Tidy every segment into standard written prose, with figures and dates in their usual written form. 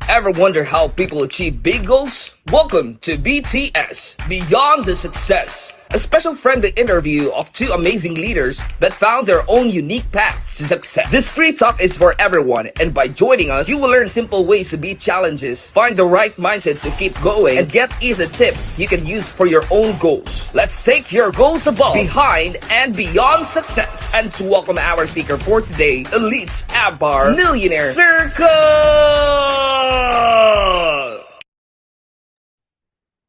Ever wonder how people achieve big goals? Welcome to BTS, Beyond the Success, a special friendly interview of two amazing leaders that found their own unique paths to success. This free talk is for everyone, and by joining us, you will learn simple ways to beat challenges, find the right mindset to keep going, and get easy tips you can use for your own goals. Let's take your goals above, behind, and beyond success. And to welcome our speaker for today, Elites Abar Millionaire Circle!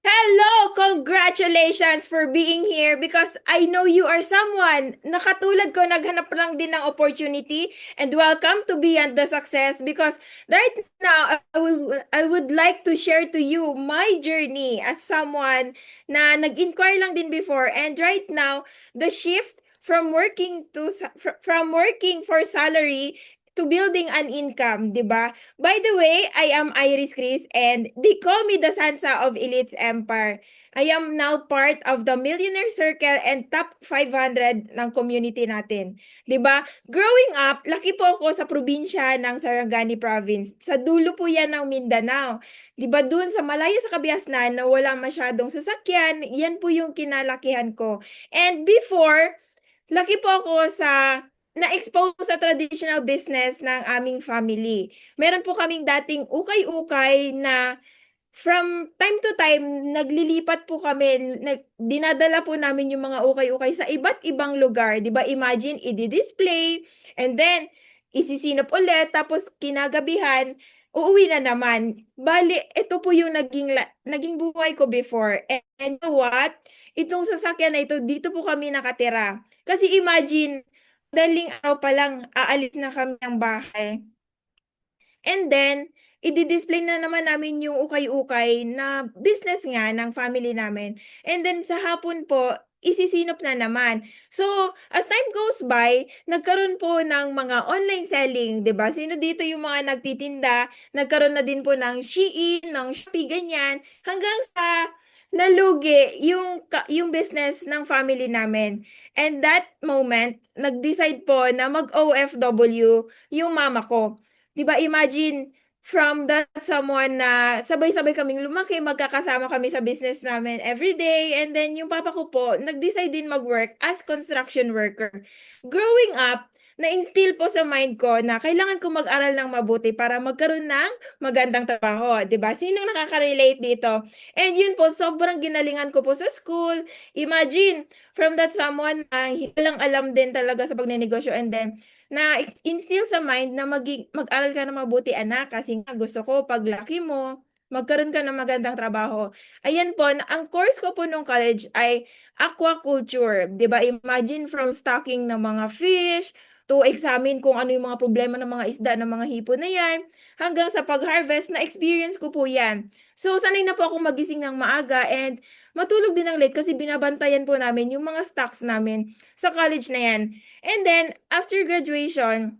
Hello! Congratulations for being here because I know you are someone na katulad ko naghanap lang din ng opportunity, and welcome to Beyond the Success because right now I would like to share to you my journey as someone na nag-inquire lang din before, and right now the shift from from working for salary to building an income, 'di ba? By the way, I am Iris Chris and they call me the Sansa of Elites Empire. I am now part of the Millionaire Circle and top 500 ng community natin. 'Di ba? Growing up, laki po ako sa probinsya ng Sarangani Province. Sa dulo po 'yan ng Mindanao. 'Di ba? Doon sa malayo sa Kabiasnan na wala masyadong sasakyan, 'yan po yung kinalakihan ko. And before, laki po ako sa na-expose sa traditional business ng aming family. Meron po kaming dating ukay-ukay na from time to time naglilipat po kami, dinadala po namin yung mga ukay-ukay sa iba't ibang lugar. 'Di ba? Imagine i-display and then isisinop ulit tapos kinagabihan uuwi na naman. Bali, ito po yung naging buhay ko before. And you know what? Itong sasakyan na ito, dito po kami nakatira. Kasi imagine, madaling araw pa lang, aalis na kami ng bahay. And then, i-display na naman namin yung ukay-ukay na business nga ng family namin. And then, sa hapon po, isisinop na naman. So, as time goes by, nagkaroon po ng mga online selling, 'di ba? Sino dito yung mga nagtitinda? Nagkaroon na din po ng Shein, ng Shopee, ganyan, hanggang sa nalugi yung business ng family namin. And that moment, nag-decide po na mag-OFW yung mama ko. 'Di ba, imagine from that someone na sabay-sabay kaming lumaki, magkakasama kami sa business namin every day, and then yung papa ko po nag-decide din mag-work as construction worker. Growing up, na-instill po sa mind ko na kailangan ko mag-aral ng mabuti para magkaroon ng magandang trabaho, 'di ba? Sinong nakaka-relate dito? And yun po, sobrang ginalingan ko po sa school. Imagine, from that someone na walang alam din talaga sa pagnenegosyo, and then na-instill sa mind na mag-aral ka ng mabuti anak kasi nga gusto ko paglaki mo, magkaroon ka ng magandang trabaho. Ayan po, ang course ko po nung college ay aquaculture. 'Di ba? Imagine from stocking ng mga fish, to examine kung ano yung mga problema ng mga isda, ng mga hipon na yan, hanggang sa pag-harvest, na experience ko po yan. So, sanay na po akong magising ng maaga and matulog din ng late kasi binabantayan po namin yung mga stocks namin sa college na yan. And then, after graduation,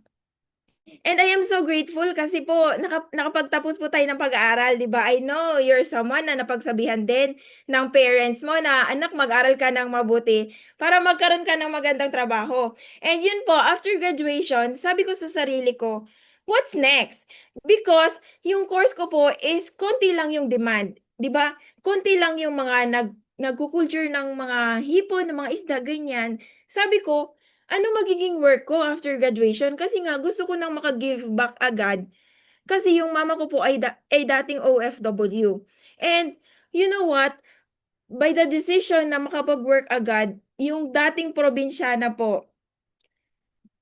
and I am so grateful kasi po nakapagtapos po tayo ng pag-aaral, 'di ba? I know you're someone na napagsabihan din ng parents mo na, "Anak, mag-aral ka ng mabuti para magkaroon ka ng magandang trabaho." And yun po, after graduation, sabi ko sa sarili ko, "What's next?" Because yung course ko po is konti lang yung demand, 'di ba? Konti lang yung mga nagkukulture ng mga hipon, ng mga isda, ganyan. Sabi ko, ano magiging work ko after graduation? Kasi nga gusto ko nang maka-give back agad. Kasi yung mama ko po ay dating OFW. And you know what? By the decision na makapag-work agad, yung dating probinsyana po,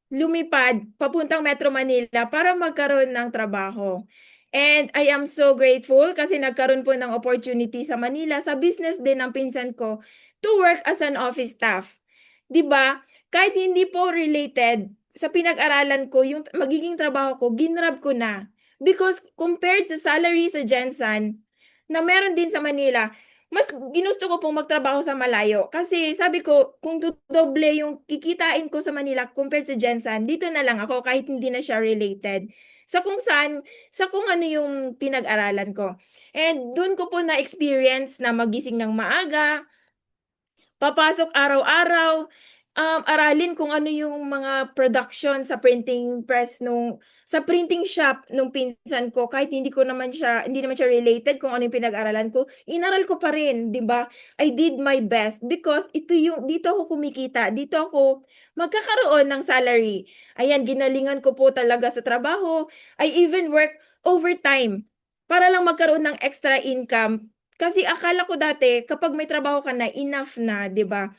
lumipad papuntang Metro Manila para magkaroon ng trabaho. And I am so grateful kasi nagkaroon po ng opportunity sa Manila, sa business din ng pinsan ko, to work as an office staff. 'Di ba? Kahit hindi po related sa pinag-aralan ko, yung magiging trabaho ko, ginrab ko na. Because compared sa salary sa Jensen, na meron din sa Manila, mas ginusto ko pong magtrabaho sa malayo. Kasi sabi ko, kung doble yung kikitain ko sa Manila compared sa Jensen, dito na lang ako kahit hindi na siya related. Sa kung saan, sa kung ano yung pinag-aralan ko. And dun ko po na-experience na magising ng maaga, papasok araw-araw, aralin kung ano yung mga production sa printing press sa printing shop nung pinsan ko kahit hindi naman siya related kung ano yung pinag-aralan ko, inaral ko pa rin, 'di ba? I did my best because dito ako kumikita, dito ako magkakaroon ng salary. Ayan, ginalingan ko po talaga sa trabaho. I even work overtime para lang magkaroon ng extra income. Kasi akala ko dati kapag may trabaho ka na, enough na, 'di ba?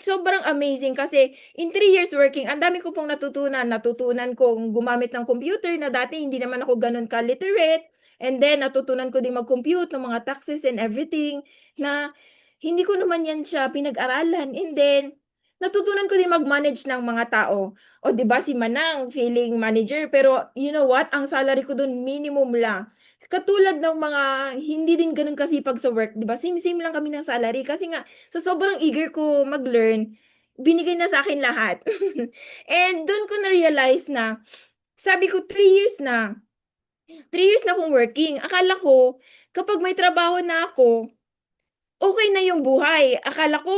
Sobrang amazing kasi in 3 years working, ang dami ko pong natutunan. Natutunan kong gumamit ng computer na dati hindi naman ako gano'n ka-literate. And then natutunan ko din mag-compute ng mga taxes and everything na hindi ko naman 'yan siya pinag-aralan. And then natutunan ko din mag-manage ng mga tao. O 'di ba si Manang feeling manager pero you know what, ang salary ko dun minimum lang. Katulad ng mga hindi din gano'n kasipag sa work, 'di ba, same-same lang kami ng salary kasi nga sa sobrang eager ko mag-learn, binigay na sa akin lahat. And dun ko na-realize na, sabi ko 3 years na akong working. Akala ko kapag may trabaho na ako, okey na yung buhay. Akala ko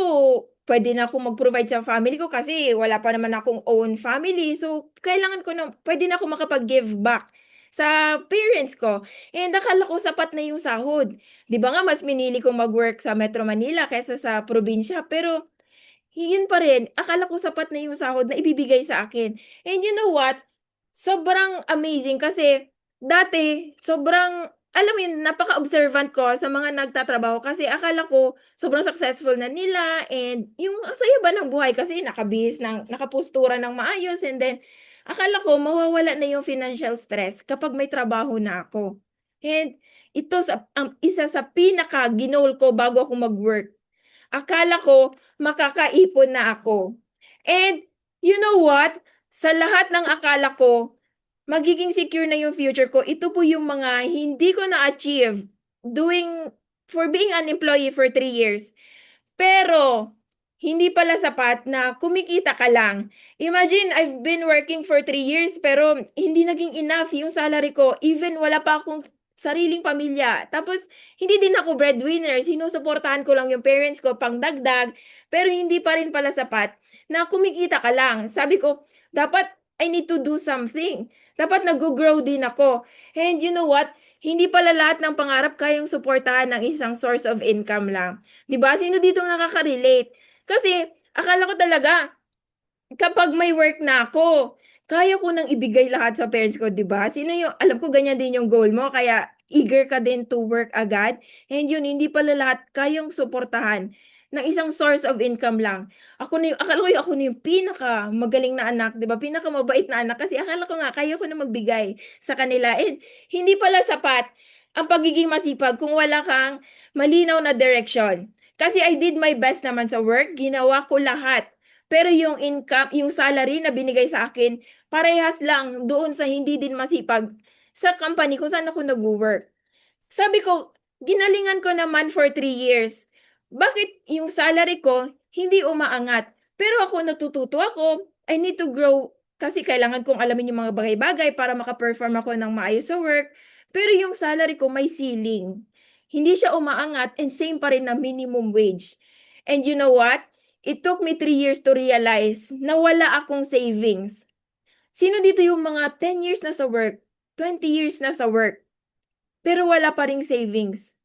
puwede na akong mag-provide sa family ko kasi wala pa naman akong own family. So, kailangan ko na puwede na akong makapag-give back sa parents ko. And akala ko sapat na yung sahod. 'Di ba nga mas minili kong mag-work sa Metro Manila kaysa sa probinsya, pero yun pa rin, akala ko sapat na yung sahod na ibibigay sa akin. And you know what? Sobrang amazing kasi dati sobrang alam mo yun, napaka-observant ko sa mga nagtatrabaho kasi akala ko sobrang successful na nila and yung ang saya ba ng buhay kasi nakapostura ng maayos and then akala ko mawawala na yung financial stress kapag may trabaho na ako. And ito ang isa sa pinaka-ginol ko bago ako mag-work. Akala ko makakaipon na ako. And you know what? Sa lahat ng akala ko, magiging secure na yung future ko, ito po yung mga hindi ko na-achieve for being an employee for 3 years. Pero, hindi pala sapat na kumikita ka lang. Imagine, I've been working for 3 years pero hindi naging enough yung salary ko. Even wala pa akong sariling pamilya. Tapos, hindi din ako breadwinner. Sinusuportahan ko lang yung parents ko pang dagdag. Pero hindi pa rin pala sapat na kumikita ka lang. Sabi ko, dapat I need to do something. Dapat nag-grow din ako. And you know what? Hindi pala lahat ng pangarap kayang suportahan ng isang source of income lang. 'Di ba? Sino dito nakaka-relate? Kasi akala ko talaga kapag may work na ako, kaya ko nang ibigay lahat sa parents ko, 'di ba? Alam ko ganyan din yung goal mo kaya eager ka din to work agad. And yun, hindi pala lahat kayang suportahan ng isang source of income lang. Akala ko ako na yung pinakamagaling na anak, 'di ba? Pinakamabait na anak kasi akala ko nga kaya ko na magbigay sa kanila. And hindi pala sapat ang pagiging masipag kung wala kang malinaw na direction. Kasi I did my best naman sa work, ginawa ko lahat. Pero yung income, yung salary na binigay sa akin, parehas lang doon sa hindi din masipag sa company kung saan ako nagwo-work. Sabi ko, ginalingan ko naman for 3 years. Bakit yung salary ko hindi umaangat? Pero ako natututo ako. I need to grow kasi kailangan kong alamin yung mga bagay-bagay para maka-perform ako ng maayos sa work. Pero yung salary ko may ceiling. Hindi siya umaangat and same pa rin na minimum wage. And you know what? It took me 3 years to realize na wala akong savings. Sino dito yung mga 10 years na sa work, 20 years na sa work, pero wala pa ring savings?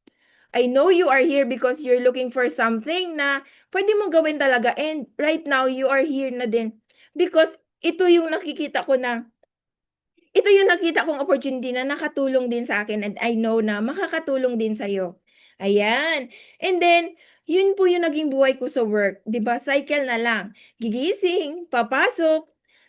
I know you are here because you're looking for something na pwede mong gawin talaga and right now you are here na din because ito yung nakita kong opportunity na nakatulong din sa akin and I know na makakatulong din sa'yo. Ayan. And then, yun po yung naging buhay ko sa work. 'Di ba cycle na lang. Gigising, papasok,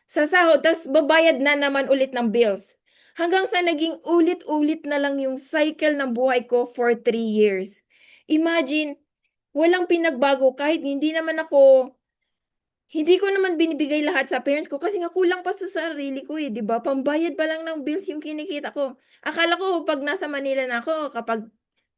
sasahod, tas babayad na naman ulit ng bills. Hanggang sa naging ulit-ulit na lang yung cycle ng buhay ko for 3 years. Imagine, walang pinagbago kahit hindi ko naman binibigay lahat sa parents ko kasi nga kulang pa sa sarili ko, eh, 'di ba? Pambayad pa lang ng bills yung kinikita ko. Akala ko 'pag nasa Manila na ako, kapag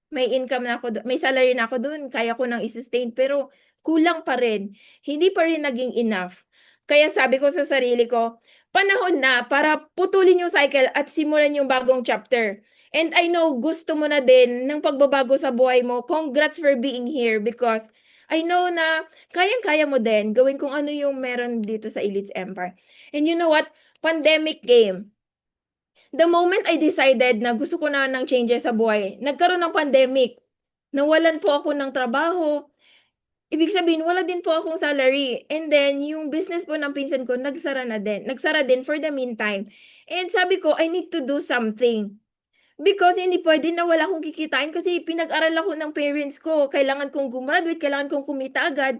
may income na ako may salary na ako dun, kaya ko ng i-sustain pero kulang pa rin. Hindi pa rin naging enough. Kaya sabi ko sa sarili ko, panahon na para putulin yung cycle at simulan yung bagong chapter. And I know gusto mo na din ng pagbabago sa buhay mo. Congrats for being here because I know na kayang-kaya mo din gawin kung ano yung meron dito sa Elites Empire. And you know what? Pandemic came. The moment I decided na gusto ko na ng changes sa buhay, nagkaroon ng pandemic. Nawalan po ako ng trabaho. Ibig sabihin, wala din po akong salary. And then, yung business po ng pinsan ko, nagsara na din. Nagsara din for the meantime. And sabi ko, I need to do something. Because hindi pwede na wala akong kikitain kasi pinag-aral ako ng parents ko. Kailangan kong gumraduate, kailangan kong kumita agad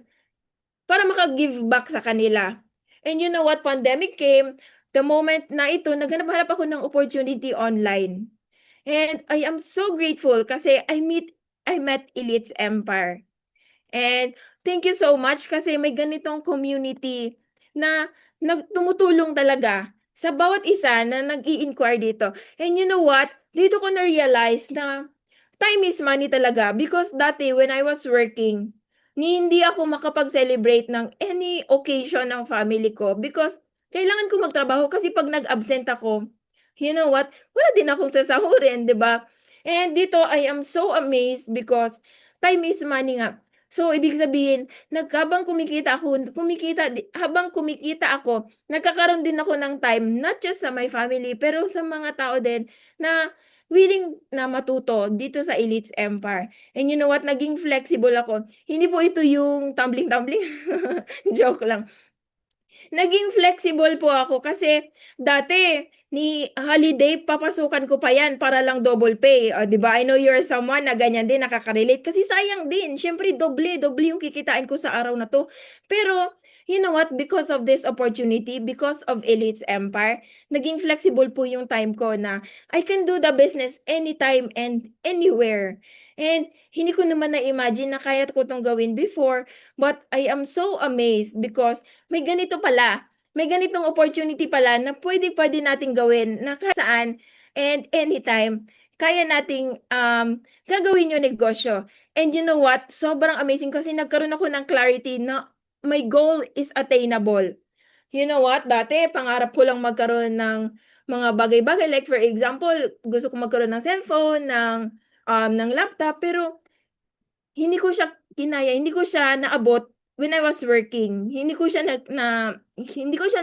para maka-give back sa kanila. And you know what? Pandemic came. The moment na ito, naghanap-hanap ako ng opportunity online. And I am so grateful kasi I met Elites Empire. And thank you so much kasi may ganitong community na tumutulong talaga sa bawat isa na nag-i-inquire dito. And you know what? Dito ko na-realize na time is money talaga because dati when I was working, hindi ako makapag-celebrate ng any occasion ng family ko because kailangan ko magtrabaho kasi pag nag-absent ako, you know what? Wala din akong sasahurin, di ba? And dito, I am so amazed because time is money nga. So, ibig sabihin, habang habang kumikita ako, nagkakaroon din ako ng time, not just sa my family, pero sa mga tao din na willing na matuto dito sa Elites Empire. And you know what? Naging flexible ako. Hindi po ito yung tumbling-tumbling. Joke lang. Naging flexible po ako kasi dati ni holiday papasukan ko pa yan para lang double pay. O, 'di ba? I know you're someone na ganyan din nakaka-relate kasi sayang din. Siyempre doble yung kikitain ko sa araw na 'to. Pero you know what? Because of this opportunity, because of Elites Empire, naging flexible po yung time ko na I can do the business anytime and anywhere. And hindi ko naman na-imagine na kaya ko 'tong gawin before, but I am so amazed because may ganito pala, may ganitong opportunity pala na pwede nating gawin na kahit saan and anytime, kaya nating gagawin yung negosyo. And you know what? Sobrang amazing kasi nagkaroon ako ng clarity na my goal is attainable. You know what? Dati, pangarap ko lang magkaroon ng mga bagay-bagay. Like for example, gusto ko magkaroon ng cellphone, ng laptop, pero hindi ko siya kinaya, hindi ko siya naabot when I was working. Hindi ko siya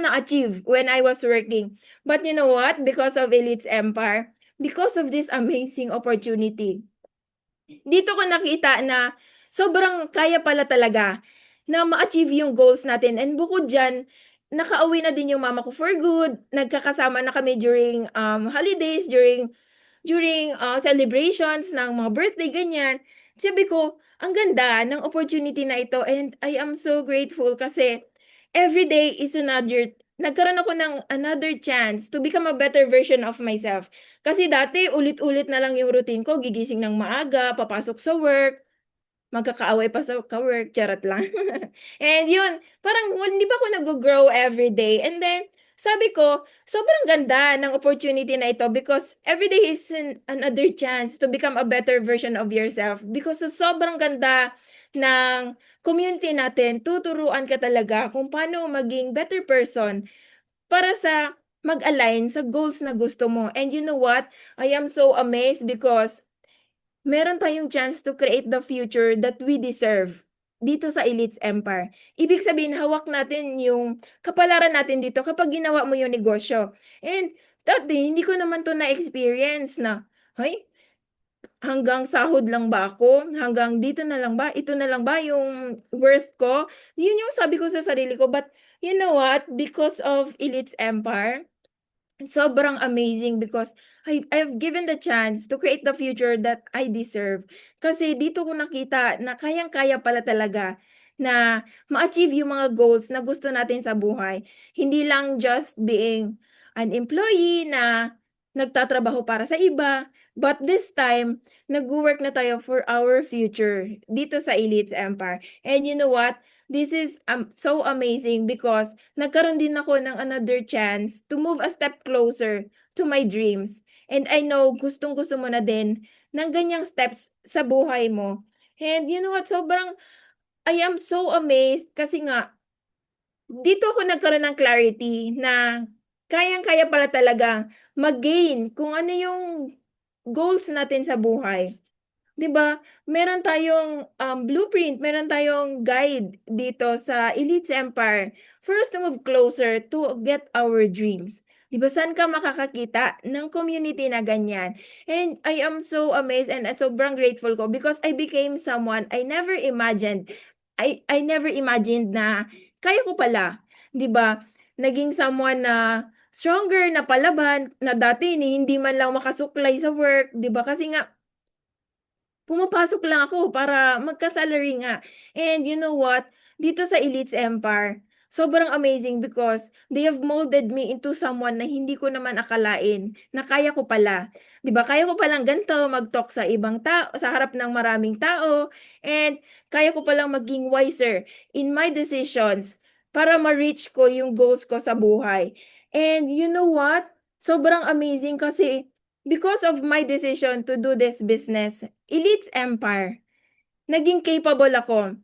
na-achieve when I was working. But you know what? Because of Elites Empire, because of this amazing opportunity, dito ko nakita na sobrang kaya pala talaga na ma-achieve yung goals natin. And bukod diyan, nakauwi na din yung mama ko for good. Nagkakasama na kami during holidays, during celebrations ng mga birthday, ganyan. Sabi ko, ang ganda ng opportunity na ito and I am so grateful kasi every day is nagkaroon ako ng another chance to become a better version of myself. Kasi dati, ulit-ulit na lang yung routine ko, gigising ng maaga, papasok sa work, magkakaaway pa sa ka-work, charot lang. And yun, parang hindi pa ako nag-grow every day. And then, sabi ko, sobrang ganda ng opportunity na ito because every day is another chance to become a better version of yourself. Because sa sobrang ganda ng community natin, tuturuan ka talaga kung paano maging better person para sa mag-align sa goals na gusto mo. And you know what? I am so amazed because meron tayong chance to create the future that we deserve dito sa Elites Empire. Ibig sabihin, hawak natin yung kapalaran natin dito kapag ginawa mo yung negosyo. And dati, hindi ko naman to na-experience na, hay, hanggang sahod lang ba ako? Hanggang dito na lang ba? Ito na lang ba yung worth ko? Yun yung sabi ko sa sarili ko. But you know what? Because of Elites Empire, sobrang amazing because I've given the chance to create the future that I deserve. Kasi dito ko nakita na kayang-kaya pala talaga na ma-achieve yung mga goals na gusto natin sa buhay. Hindi lang just being an employee na nagtatrabaho para sa iba, but this time, nag-work na tayo for our future dito sa Elites Empire. And you know what? This is so amazing because nagkaroon din ako ng another chance to move a step closer to my dreams. And I know gustong-gusto mo na din ng ganyang steps sa buhay mo. And you know what? I am so amazed kasi nga, dito ako nagkaroon ng clarity na kayang-kaya pala talaga mag-gain kung ano yung goals natin sa buhay. 'Di ba? Meron tayong blueprint, meron tayong guide dito sa Elites Empire for us to move closer to get our dreams. 'Di ba? Saan ka makakakita ng community na ganyan? And I am so amazed and sobrang grateful ko because I became someone I never imagined. I never imagined na kaya ko pala, 'di ba? Naging someone na stronger na palaban na dati ni hindi man lang makasuklay sa work, 'di ba? Kasi nga pumapasok lang ako para magka-salary nga. And you know what? Dito sa Elites Empire, sobrang amazing because they have molded me into someone na hindi ko naman akalain na kaya ko pala. 'Di ba? Kaya ko palang ganito mag-talk sa ibang tao, sa harap ng maraming tao, and kaya ko palang maging wiser in my decisions para ma-reach ko yung goals ko sa buhay. And you know what? Sobrang amazing kasi because of my decision to do this business, Elites Empire, naging capable ako.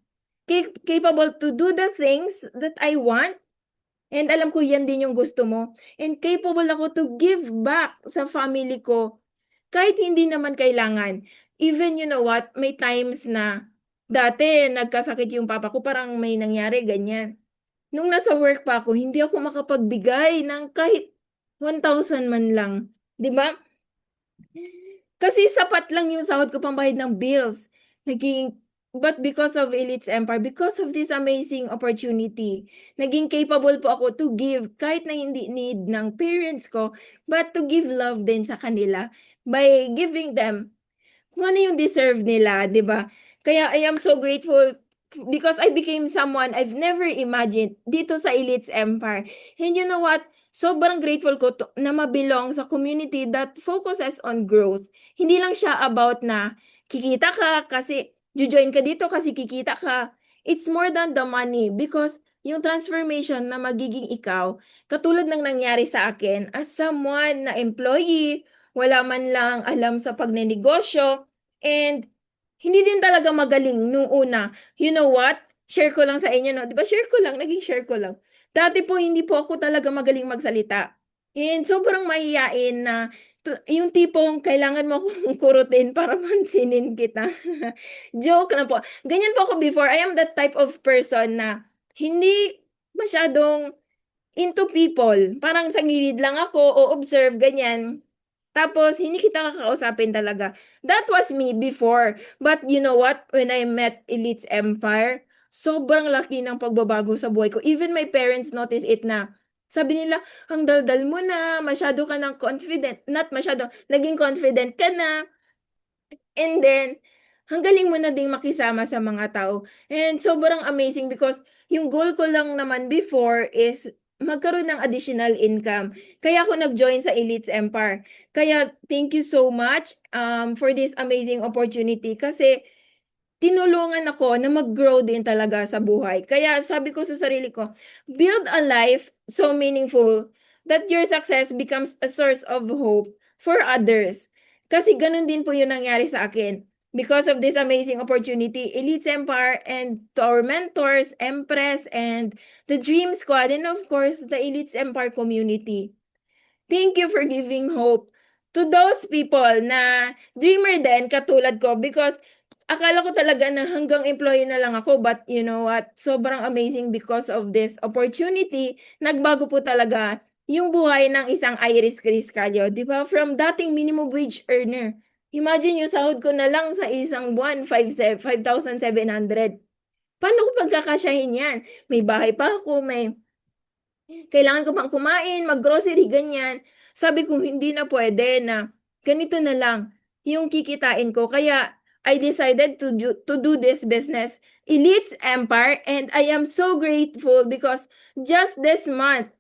Capable to do the things that I want, and alam ko yan din yung gusto mo. And capable ako to give back sa family ko kahit hindi naman kailangan. Even you know what, may times na dati nagkasakit yung papa ko, parang may nangyari ganyan. Nung nasa work pa ako, hindi ako makapagbigay ng kahit 1,000 man lang, 'di ba? Kasi sapat lang yung sahod ko pambayad ng bills. But because of Elites Empire, because of this amazing opportunity, naging capable po ako to give kahit na hindi need ng parents ko, but to give love din sa kanila by giving them kung ano yung deserve nila, 'di ba? Kaya I am so grateful because I became someone I've never imagined dito sa Elites Empire. And you know what? Sobrang grateful ko na mabilong sa community that focuses on growth. Hindi lang siya about na kikita ka kasi join ka dito kasi kikita ka. It's more than the money because yung transformation na magiging ikaw, katulad ng nangyari sa akin as someone na employee, wala man lang alam sa pagnenegosyo, and hindi din talaga magaling nung una. You know what? Share ko lang sa inyo, no? Di ba share ko lang, naging share ko lang. Dati po, hindi po ako talaga magaling magsalita. And sobrang mahiyain na yung tipong kailangan mo akong kurutin para mansinin kita. Joke lang po. Ganyan po ako before. I am that type of person na hindi masyadong into people. Parang sa gilid lang ako o observe, ganyan. Tapos, hindi kita kakausapin talaga. That was me before. But you know what? When I met Elites Empire, sobrang laki ng pagbabago sa buhay ko. Even my parents notice it na. Sabi nila, ang daldal mo na, masyado ka ng confident. Not masyado, naging confident ka na. And then, ang galing mo na ding makisama sa mga tao. And sobrang amazing because yung goal ko lang naman before is magkaroon ng additional income. Kaya ako nag-join sa Elites Empire. Kaya thank you so much for this amazing opportunity kasi tinulungan ako na mag-grow din talaga sa buhay. Kaya sabi ko sa sarili ko, build a life so meaningful that your success becomes a source of hope for others. Kasi ganun din po yung nangyari sa akin. Because of this amazing opportunity, Elites Empire, and to our mentors, Empress, and the Dream Squad, and of course, the Elites Empire community. Thank you for giving hope to those people na dreamer din katulad ko because akala ko talaga na hanggang employee na lang ako, but you know what? Sobrang amazing because of this opportunity. Nagbago po talaga yung buhay ng isang Iris Criscallo, di ba? From dating minimum wage earner. Imagine yung sahod ko na lang sa isang buwan, 5,700. Paano ko pagkakasyahin yan? May bahay pa ako, may kailangan ko pang kumain, mag-grocery, ganyan. Sabi ko, hindi na pwede na ganito na lang yung kikitain ko. Kaya, I decided to do this business, Elites Empire, and I am so grateful because just this month,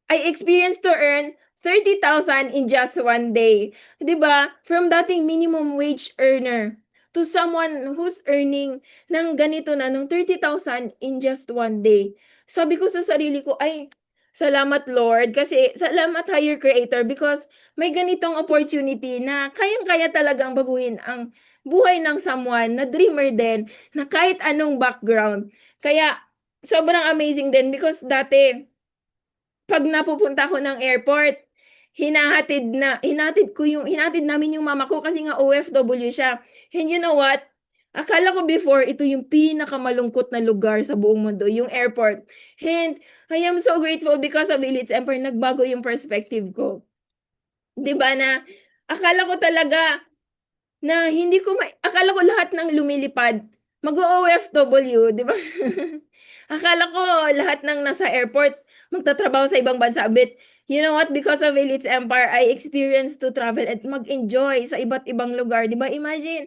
I experienced to earn 30,000 in just one day. 'Di ba? From dating minimum wage earner to someone who's earning ng ganito na, ng 30,000 in just one day. Sabi ko sa sarili ko, ay, salamat Lord, kasi salamat Higher Creator because may ganitong opportunity na kayang-kaya talagang baguhin ang buhay ng someone na dreamer din, na kahit anong background. Kaya sobrang amazing din because dati, pag napupunta ako ng airport, hinatid namin yung mama ko kasi nga OFW siya. And you know what? Akala ko before, ito yung pinakamalungkot na lugar sa buong mundo, yung airport. And I am so grateful because of Elites Empire, nagbago yung perspective ko. 'Di ba na akala ko talaga na akala ko lahat ng lumilipad mag-o-OFW, 'di ba? Akala ko lahat ng nasa airport magtatrabaho sa ibang bansa, but you know what? Because of Elites Empire, I experienced to travel at mag-enjoy sa iba't ibang lugar, 'di ba? Imagine,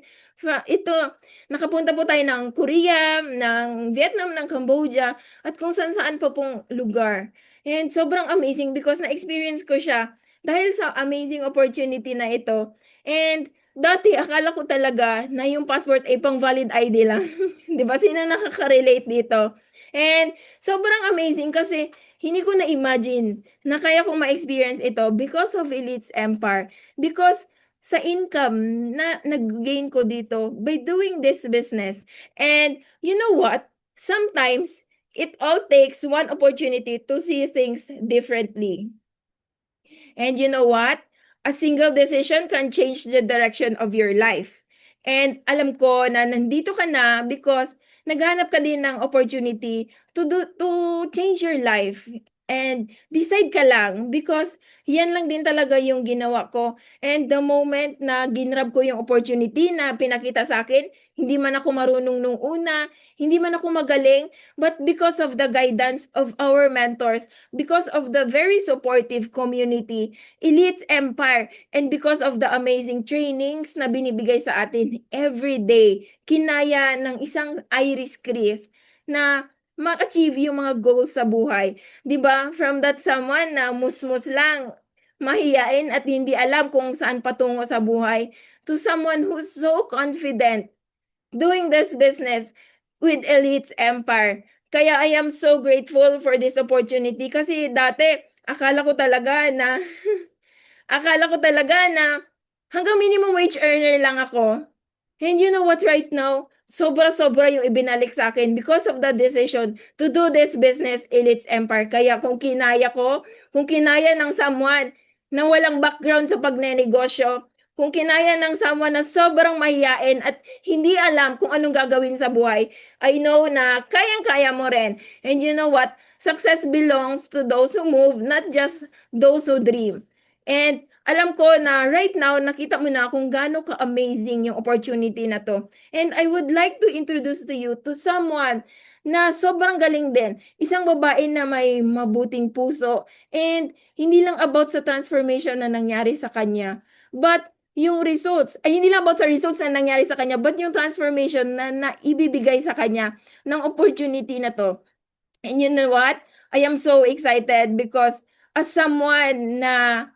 nakapunta po tayo ng Korea, ng Vietnam, ng Cambodia, at kung saan-saan pa pong lugar. And sobrang amazing because na-experience ko siya dahil sa amazing opportunity na ito. And dati akala ko talaga na yung passport ay pang valid ID lang. 'Di ba? Sino nakaka-relate dito? And sobrang amazing kasi hindi ko na-imagine na kaya kong ma-experience ito because of Elites Empire. Because sa income na nag-gain ko dito by doing this business. And you know what? Sometimes it all takes one opportunity to see things differently. And you know what? A single decision can change the direction of your life. And alam ko na nandito ka na because naghanap ka din ng opportunity to change your life. And decide ka lang because yan lang din talaga yung ginawa ko. And the moment na ginrab ko yung opportunity na pinakita sa akin, hindi man ako marunong nung una, hindi man ako magaling, but because of the guidance of our mentors, because of the very supportive community, Elites Empire, and because of the amazing trainings na binibigay sa atin every day, kinaya ng isang Iris Chris na ma-achieve yung mga goals sa buhay. 'Di ba? From that someone na musmus lang, mahiyain at hindi alam kung saan patungo sa buhay, to someone who's so confident doing this business with Elites Empire. Kaya I am so grateful for this opportunity kasi dati akala ko talaga na hanggang minimum wage earner lang ako. And you know what, right now, sobra-sobra yung ibinalik sa akin because of the decision to do this business, Elites Empire. Kaya kung kinaya ng someone na walang background sa pagnenegosyo, kung kinaya ng someone na sobrang mahiyain at hindi alam kung anong gagawin sa buhay, I know na kayang-kaya mo rin. And you know what? Success belongs to those who move, not just those who dream. And alam ko na right now, nakita mo na kung gaano ka-amazing yung opportunity na to. And I would like to introduce to you to someone na sobrang galing din. Isang babae na may mabuting puso. And hindi lang about sa transformation na nangyari sa kanya, but yung results, ay hindi lang about sa results na nangyari sa kanya, but yung transformation na ibibigay sa kanya ng opportunity na to. And you know what? I am so excited because as someone na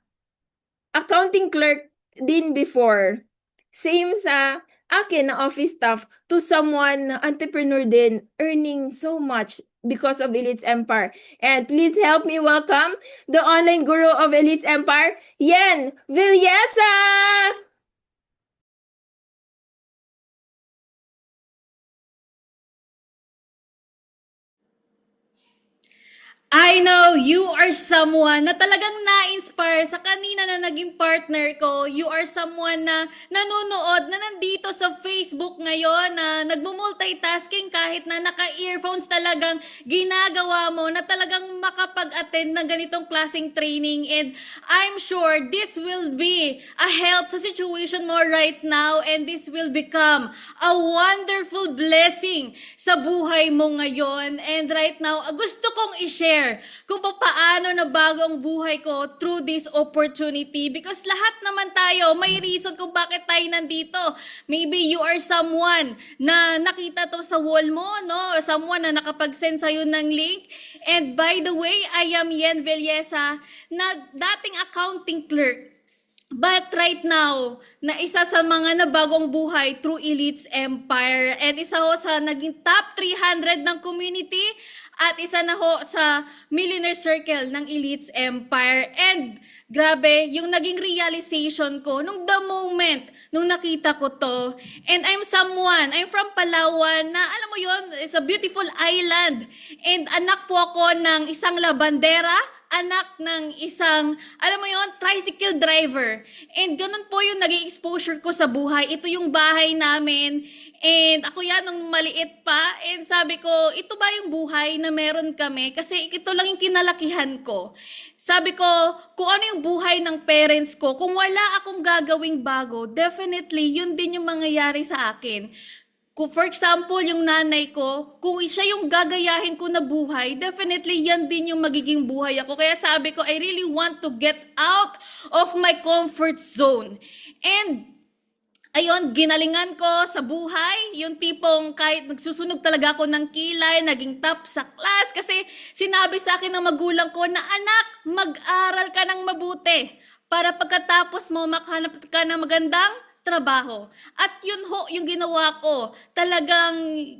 accounting clerk din before, same sa akin na office staff, to someone na entrepreneur din, earning so much because of Elites Empire. And please help me welcome the online guru of Elites Empire, Yen Villesa! I know you are someone na talagang na-inspire sa kanina na naging partner ko. You are someone na nanonood, na nandito sa Facebook ngayon, na nagmo-multitasking kahit na naka-earphones talagang ginagawa mo, na talagang makapag-attend ng ganitong klaseng training. And I'm sure this will be a help sa situation mo right now, and this will become a wonderful blessing sa buhay mo ngayon. And right now, gusto kong i-share kung paano nabago ang buhay ko through this opportunity, because lahat naman tayo may reason kung bakit tayo nandito. Maybe you are someone na nakita to sa wall mo, no? Someone na nakapag-send sa'yo ng link. And by the way, I am Yen Villesa, na dating accounting clerk. But right now, na isa sa mga nabagong buhay through Elites Empire, and isa ho sa naging top 300 ng community, at isa na ho sa Millionaire Circle ng Elites Empire. And grabe, yung naging realization ko nung the moment nung nakita ko to. And I'm from Palawan, na alam mo yon, it's a beautiful island. And anak po ako ng isang labandera anak ng isang, alam mo yon, tricycle driver. And ganun po yung naging exposure ko sa buhay. Ito yung bahay namin. And ako yan nung maliit pa. And sabi ko, ito ba yung buhay na meron kami? Kasi ito lang yung kinalakihan ko. Sabi ko, kung ano yung buhay ng parents ko, kung wala akong gagawing bago, definitely yun din yung mangyayari sa akin. Kung for example, yung nanay ko, kung siya yung gagayahin ko na buhay, definitely yan din yung magiging buhay ako. Kaya sabi ko, I really want to get out of my comfort zone. And ayun, ginalingan ko sa buhay, yung tipong kahit nagsusunog talaga ako ng kilay, naging top sa class kasi sinabi sa akin ng magulang ko na, anak, mag-aral ka ng mabuti para pagkatapos mo makahanap ka ng magandang trabaho. At yun ho, yung ginawa ko. Talagang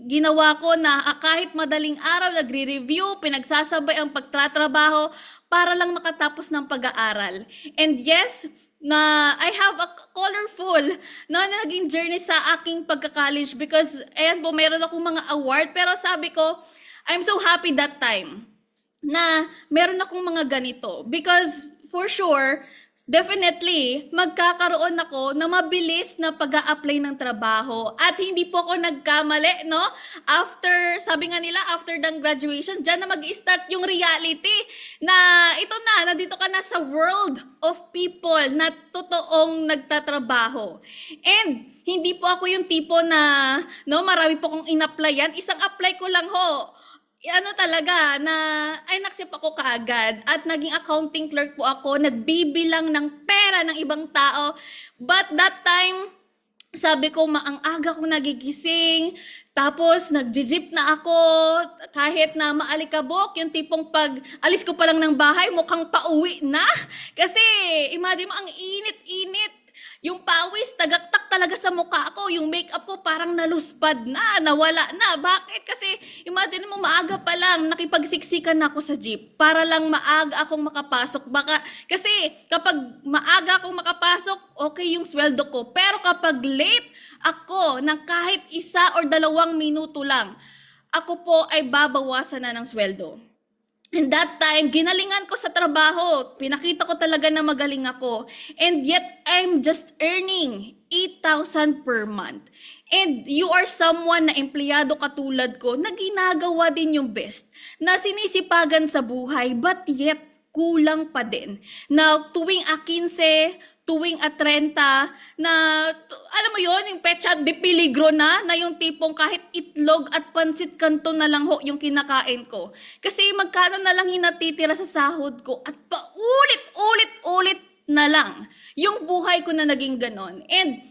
ginawa ko na kahit madaling araw, nagre-review, pinagsasabay ang pagtatrabaho para lang makatapos ng pag-aaral. And yes, na I have a colorful na naging journey sa aking pagka-college because ayan po, meron akong mga award. Pero sabi ko, I'm so happy that time na meron akong mga ganito because for sure, definitely, magkakaroon ako na mabilis na pag-a-apply ng trabaho. At hindi po ako nagkamali, no? After, sabi nga nila, after ng graduation, dyan na mag-start yung reality na ito na, nandito ka na sa world of people na totoong nagtatrabaho. And hindi po ako yung tipo na, no, marami po akong in-applyan. Isang apply ko lang ho. Ano talaga, na ay naksip ako kaagad at naging accounting clerk po ako, nagbibilang ng pera ng ibang tao. But that time, sabi ko, ang aga kong nagigising, tapos nag-jeep na ako, kahit na maalikabok, yung tipong pag alis ko pa lang ng bahay, mukhang pauwi na. Kasi, imagine mo, ang init-init. Yung pawis, tagaktak talaga sa mukha ko. Yung makeup ko parang naluspad na, nawala na. Bakit? Kasi imagine mo, maaga pa lang, nakipagsiksikan na ako sa jeep para lang maaga akong makapasok. Kasi kapag maaga akong makapasok, okay yung sweldo ko. Pero kapag late ako ng kahit 1 or 2 minuto lang, ako po ay babawasan na ng sweldo. And that time, ginalingan ko sa trabaho. Pinakita ko talaga na magaling ako. And yet, I'm just earning 8,000 per month. And you are someone na empleyado katulad ko na ginagawa din yung best. Na sinisipagan sa buhay, but yet, kulang pa din. Na tuwing 15, tuwing 30, na alam mo yon, yung petsa de peligro na yung tipong kahit itlog at pansit kanto na lang ho yung kinakain ko. Kasi magkano na lang yung natitira sa sahod ko at paulit-ulit na lang yung buhay ko na naging ganon. And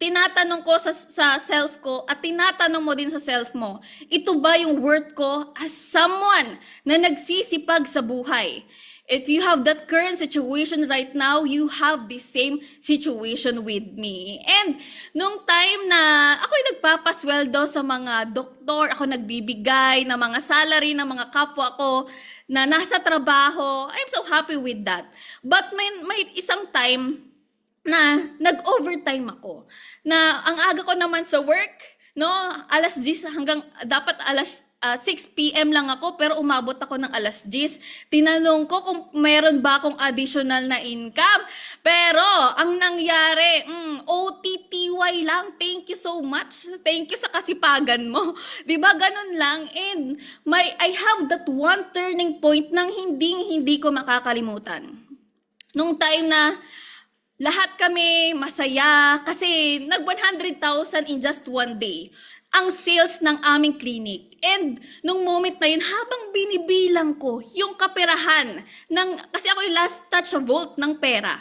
tinatanong ko sa self ko at tinatanong mo din sa self mo, ito ba yung worth ko as someone na nagsisipag sa buhay? If you have that current situation right now, you have the same situation with me. And nung time na ako'y nagpapasweldo sa mga doktor, ako nagbibigay ng mga salary ng mga kapwa ko na nasa trabaho, I'm so happy with that. But may isang time na nag-overtime ako. Na ang aga ko naman sa work, no, alas 10 hanggang dapat alas 6 p.m. lang ako pero umabot ako ng alas 10. Tinanong ko kung meron ba akong additional na income. Pero ang nangyari, OTTY lang. Thank you so much. Thank you sa kasipagan mo. 'Di ba ganun lang? And I have that one turning point nang hindi ko makakalimutan. Nung time na lahat kami masaya kasi nag 100,000 in just one day ang sales ng aming clinic. And nung moment na yun, habang binibilang ko yung kaperahan kasi ako yung last touch of vault ng pera.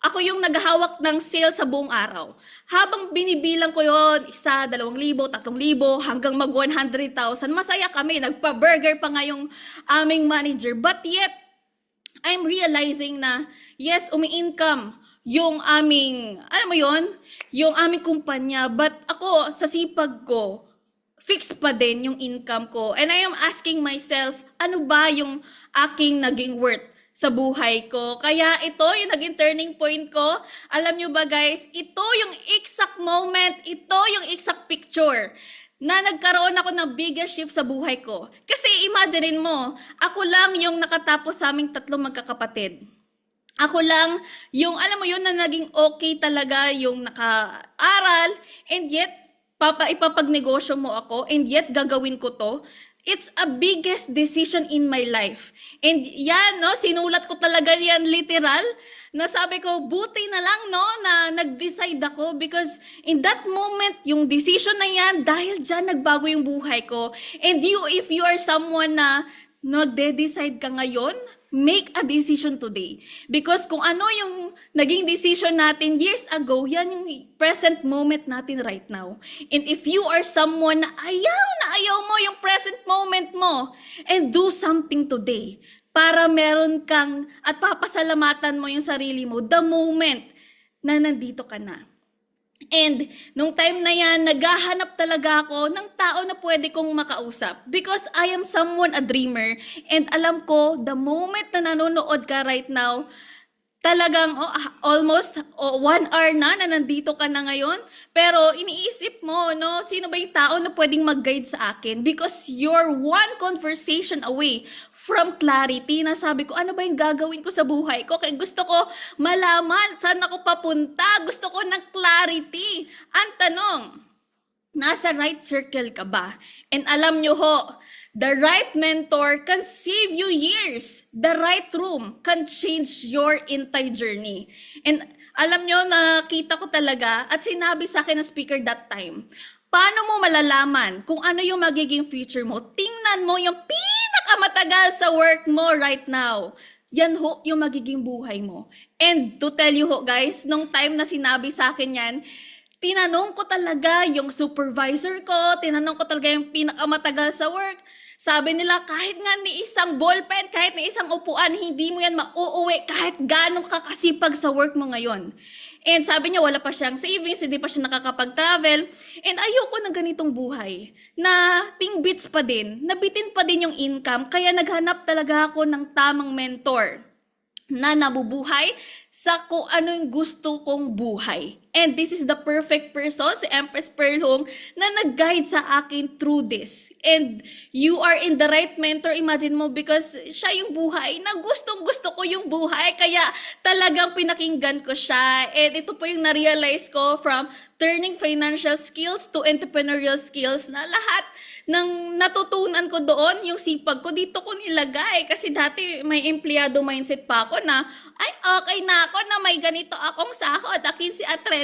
Ako yung naghahawak ng sales sa buong araw. Habang binibilang ko yun, 1, 2,000, 3,000, hanggang mag 100,000, masaya kami. Nagpa-burger pa nga yung aming manager. But yet, I'm realizing na, yes, umi-income yung aming, alam mo yon, yung aming kumpanya, but ako, sa sipag ko, fix pa din yung income ko. And I am asking myself, ano ba yung aking naging worth sa buhay ko? Kaya ito yung naging turning point ko. Alam nyo ba guys, ito yung exact moment, ito yung exact picture na nagkaroon ako ng biggest shift sa buhay ko. Kasi imaginein mo, ako lang yung nakatapos sa aming tatlong magkakapatid. Ako lang yung, alam mo yun, na naging okay talaga yung naka-aral, and yet, ipapagnegosyo mo ako, and yet gagawin ko to. It's a biggest decision in my life. And yan, no, sinulat ko talaga yan literal, na sabi ko, buti na lang, no, na nag-decide ako, because in that moment, yung decision na yan, dahil dyan nagbago yung buhay ko. And you, if you are someone na nagde-decide ka ngayon, make a decision today. Because kung ano yung naging decision natin years ago, yan yung present moment natin right now. And if you are someone na ayaw mo yung present moment mo, and do something today para meron kang at papasalamatan mo yung sarili mo the moment na nandito ka na. And nung time na yan, naghahanap talaga ako ng tao na pwede kong makausap. Because I am someone, a dreamer. And alam ko, the moment na nanonood ka right now, talagang almost 1 hour na nandito ka na ngayon. Pero iniisip mo, no, sino ba yung tao na pwedeng mag-guide sa akin? Because you're one conversation away from clarity, na sabi ko, ano ba yung gagawin ko sa buhay ko? Kaya gusto ko malaman saan ako papunta. Gusto ko ng clarity. Ang tanong, nasa right circle ka ba? And alam nyo ho, the right mentor can save you years. The right room can change your entire journey. And alam nyo, nakita ko talaga at sinabi sa akin ng speaker that time, paano mo malalaman kung ano yung magiging future mo? Tingnan mo yung pinakamatagal sa work mo right now. Yan ho yung magiging buhay mo. And to tell you ho guys, nung time na sinabi sa akin yan, tinanong ko talaga yung supervisor ko, tinanong ko talaga yung pinakamatagal sa work. Sabi nila, kahit nga ni isang ballpen, kahit ni isang upuan, hindi mo yan mauuwi kahit ganong kakasipag sa work mo ngayon. And sabi niya, wala pa siyang savings, hindi pa siya nakakapag-travel. And ayoko ng ganitong buhay, na tingbits pa din, nabitin pa din yung income, kaya naghanap talaga ako ng tamang mentor na nabubuhay sa kung ano yung gusto kong buhay. And this is the perfect person, si Empress Pearl Hong, na nag-guide sa akin through this. And you are in the right mentor, imagine mo, because siya yung buhay na gustong-gusto ko yung buhay. Kaya talagang pinakinggan ko siya. And ito po yung na-realize ko from turning financial skills to entrepreneurial skills, na lahat ng natutunan ko doon, yung sipag ko, dito ko nilagay. Kasi dati may empleyado mindset pa ako na, ay okay na ako na may ganito akong sahod, 15 at 30.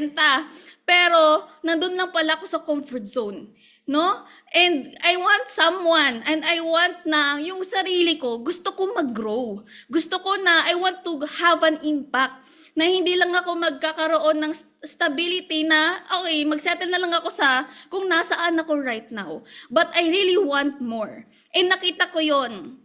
Pero nandun lang pala ako sa comfort zone, no? And I want someone, and I want na yung sarili ko, gusto ko mag-grow. Gusto ko na I want to have an impact, na hindi lang ako magkakaroon ng stability na, okay, mag-settle na lang ako sa kung nasaan ako right now. But I really want more. And nakita ko yon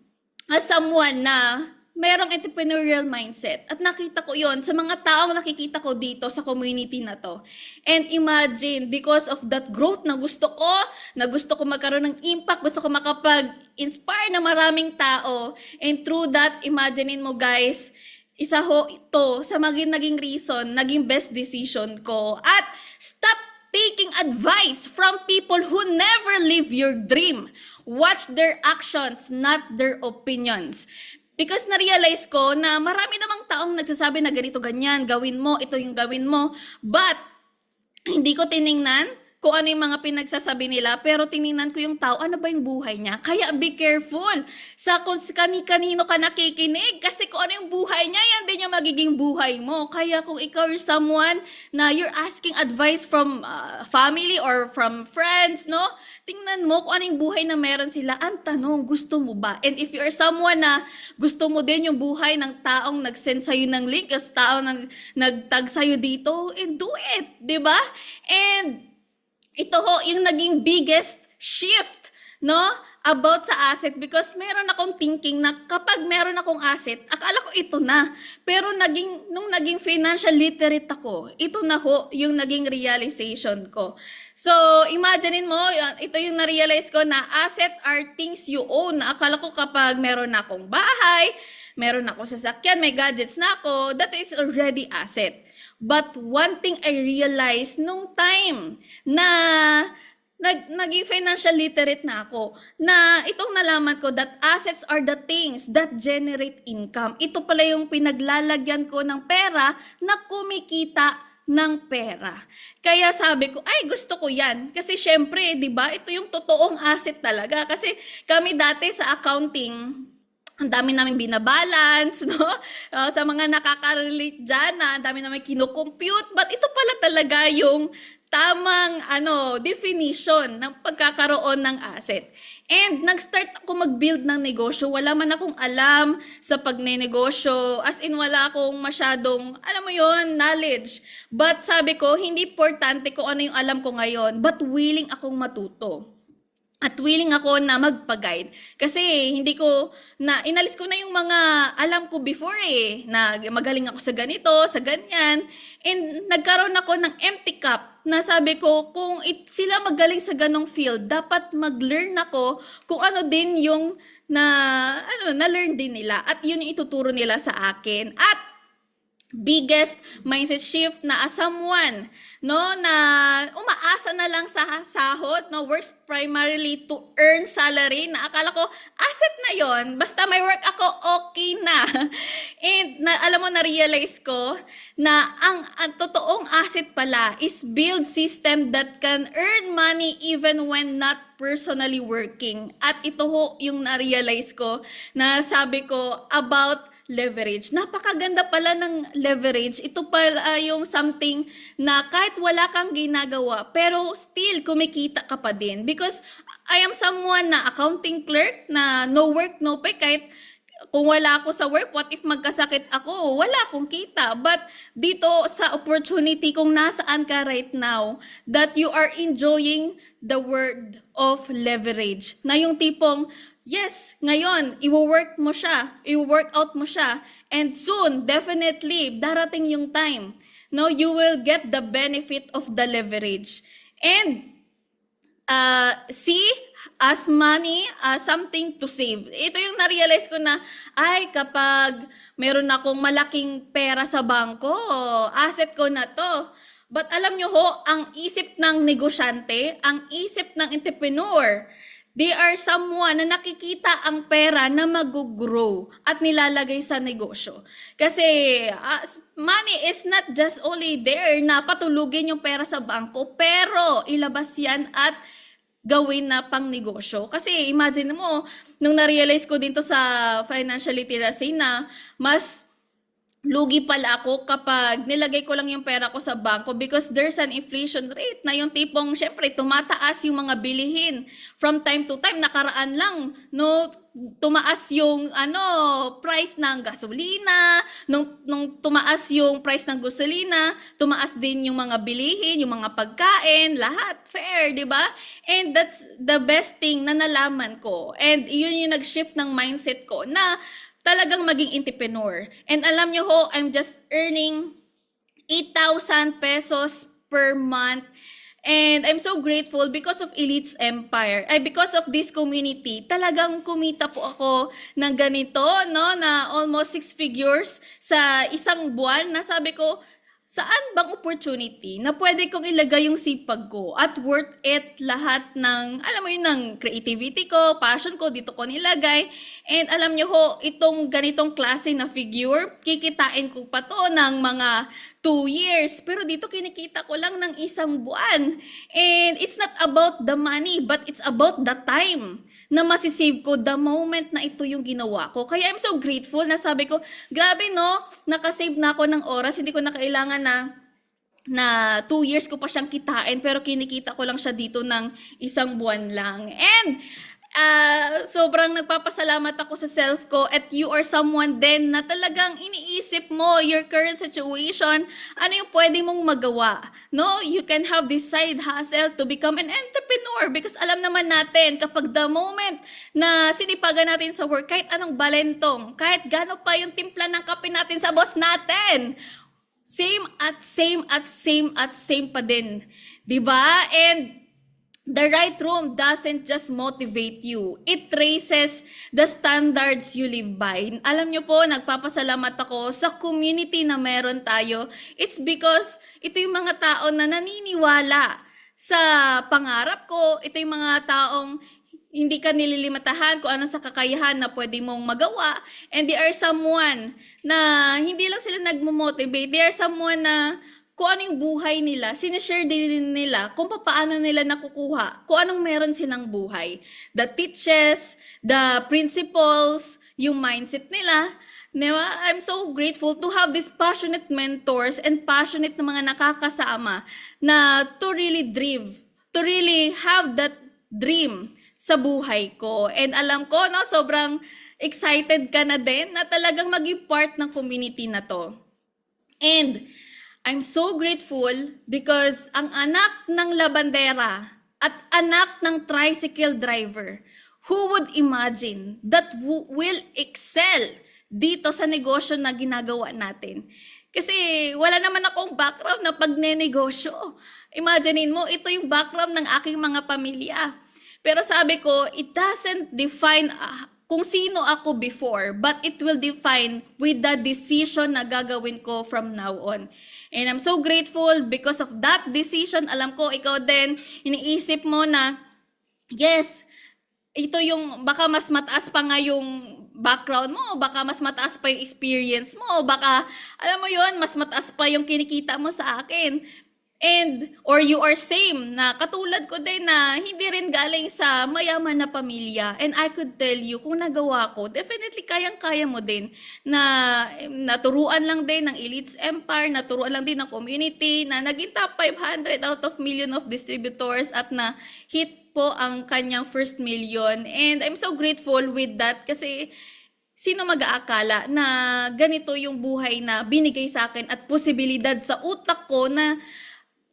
as someone na merong entrepreneurial mindset. At nakita ko yon sa mga taong nakikita ko dito sa community na to. And imagine, because of that growth na gusto ko magkaroon ng impact, gusto ko makapag-inspire na maraming tao. And through that, imaginein mo guys, isa ho ito sa naging reason, naging best decision ko. At stop taking advice from people who never live your dream. Watch their actions, not their opinions. Because na-realize ko na marami namang taong nagsasabi na ganito, ganyan, gawin mo, ito yung gawin mo. But, hindi ko tiningnan kung ano yung mga pinagsasabi nila, pero tiningnan ko yung tao, ano ba yung buhay niya. Kaya be careful sa kung kanino ka nakikinig, kasi kung ano yung buhay niya, yan din yung magiging buhay mo. Kaya kung ikaw is someone na you're asking advice from family or from friends, no? Tingnan mo kung ano yung buhay na meron sila. Ang tanong, gusto mo ba? And if you are someone na gusto mo din yung buhay ng taong nag-send sa'yo ng link, yung taong nag-tag sa'yo dito, do it, di ba? And ito ho, yung naging biggest shift, no? About sa asset, because meron akong thinking na kapag meron akong asset, akala ko ito na. Pero nung naging financial literate ako, ito na ho yung naging realization ko. So, imaginein mo, ito yung na-realize ko na asset are things you own. Akala ko kapag meron na akong bahay, meron akong sasakyan, may gadgets na ako, that is already asset. But one thing I realized nung time na naging financial literate na ako, na itong nalaman ko that assets are the things that generate income. Ito pala yung pinaglalagyan ko ng pera na kumikita ng pera. Kaya sabi ko, ay gusto ko yan. Kasi syempre, di ba, ito yung totoong asset talaga. Kasi kami dati sa accounting, ang dami naming binabalance, no? Sa mga nakaka-relate dyan, ang dami namin kinukompute. But ito pala talaga yung tamang definition ng pagkakaroon ng asset. And nag-start ako mag-build ng negosyo. Wala man akong alam sa pagnenegosyo. As in, wala akong masyadong, alam mo yon, knowledge. But sabi ko, hindi importante kung ano yung alam ko ngayon, but willing akong matuto. At willing ako na magpa-guide. Kasi inalis ko na yung mga alam ko before na magaling ako sa ganito, sa ganyan. And nagkaroon ako ng empty cup na sabi ko, kung sila magaling sa ganong field, dapat mag-learn ako kung ano din yung na-learn din nila. At yun yung ituturo nila sa akin. At biggest mindset shift na as someone na umaasa na lang sa sahod, works primarily to earn salary, na akala ko asset na yon, basta may work ako, okay na. And alam mo, na-realize ko na ang totoong asset pala is build system that can earn money even when not personally working. At ito yung na-realize ko, na sabi ko about leverage. Napakaganda pala ng leverage. Ito pala yung something na kahit wala kang ginagawa, pero still kumikita ka pa din. Because I am someone na accounting clerk na no work, no pay. Kahit kung wala ako sa work, what if magkasakit ako? Wala akong kita. But dito sa opportunity, kung nasaan ka right now, that you are enjoying the word of leverage. Na yung tipong, yes, ngayon, i-work mo siya, i-work out mo siya, and soon, definitely, darating yung time. No, you will get the benefit of the leverage. And see as money as something to save. Ito yung na-realize ko na, ay, kapag meron akong malaking pera sa bangko, asset ko na to. But alam nyo ang isip ng negosyante, ang isip ng entrepreneur, they are someone na nakikita ang pera na mag-grow at nilalagay sa negosyo. Kasi money is not just only there na patulugin yung pera sa bangko, pero ilabas yan at gawin na pang negosyo. Kasi imagine mo, nung na-realize ko dito sa financial literacy na mas lugi pala ako kapag nilagay ko lang yung pera ko sa bangko, because there's an inflation rate na yung tipong syempre tumataas yung mga bilihin from time to time. Nakaraan lang tumaas yung price ng gasolina, nung tumaas yung price ng gasolina, tumaas din yung mga bilihin, yung mga pagkain, lahat fair, 'di ba? And that's the best thing na nalaman ko. And yun yung nag-shift ng mindset ko na talagang maging entrepreneur. And alam nyo I'm just earning 8,000 pesos per month. And I'm so grateful because of Elite's Empire. Because of this community, talagang kumita po ako ng ganito, na almost 6 figures sa isang buwan, na sabi ko, saan bang opportunity na pwede kong ilagay yung sipag ko at worth it lahat ng, alam mo yun, ng creativity ko, passion ko, dito ko nilagay. And alam nyo itong ganitong klase na figure, kikitain ko pa to ng mga 2 years. Pero dito kinikita ko lang ng isang buwan. And it's not about the money, but it's about the time na masisave ko the moment na ito yung ginawa ko. Kaya I'm so grateful na sabi ko, grabe nakasave na ako ng oras, hindi ko na kailangan na 2 years ko pa siyang kitain, pero kinikita ko lang siya dito ng isang buwan lang. And sobrang nagpapasalamat ako sa self ko, at you are someone din na talagang iniisip mo your current situation, ano yung pwede mong magawa. You can have this side hustle to become an entrepreneur, because alam naman natin kapag the moment na sinipagan natin sa work, kahit anong balentong, kahit gano pa yung timpla ng kape natin sa boss natin, same pa din. 'Di ba? And the right room doesn't just motivate you. It raises the standards you live by. Alam nyo po, nagpapasalamat ako sa community na meron tayo. It's because ito yung mga tao na naniniwala sa pangarap ko. Ito yung mga taong hindi ka nililimitahan kung ano sa kakayahan na pwede mong magawa. And they are someone na hindi lang sila nagmo-motivate. They are someone na kung ano yung buhay nila, sinishare din nila kung paano nila nakukuha, kung anong meron silang buhay. The teachers, the principles, yung mindset nila. Diba? I'm so grateful to have these passionate mentors and passionate na mga nakakasama na to really have that dream sa buhay ko. And alam ko, no, sobrang excited ka na din na talagang maging part ng community na to. And I'm so grateful because ang anak ng labandera at anak ng tricycle driver, who would imagine that will excel dito sa negosyo na ginagawa natin? Kasi wala naman akong background na pagnenegosyo. Imaginein mo, ito yung background ng aking mga pamilya. Pero sabi ko, it doesn't define kung sino ako before, but it will define with the decision na gagawin ko from now on. And I'm so grateful because of that decision. Alam ko, ikaw din, iniisip mo na, yes, ito yung, baka mas mataas pa nga yung background mo, baka mas mataas pa yung experience mo, baka, alam mo yon, mas mataas pa yung kinikita mo sa akin. And, or you are same, na katulad ko din na hindi rin galing sa mayaman na pamilya. And I could tell you, kung nagawa ko, definitely kayang-kaya mo din na naturuan lang din ng Elites Empire, naturuan lang din ng community, na naging top 500 out of million of distributors at na hit po ang kanyang first million. And I'm so grateful with that kasi sino mag-aakala na ganito yung buhay na binigay sa akin at posibilidad sa utak ko na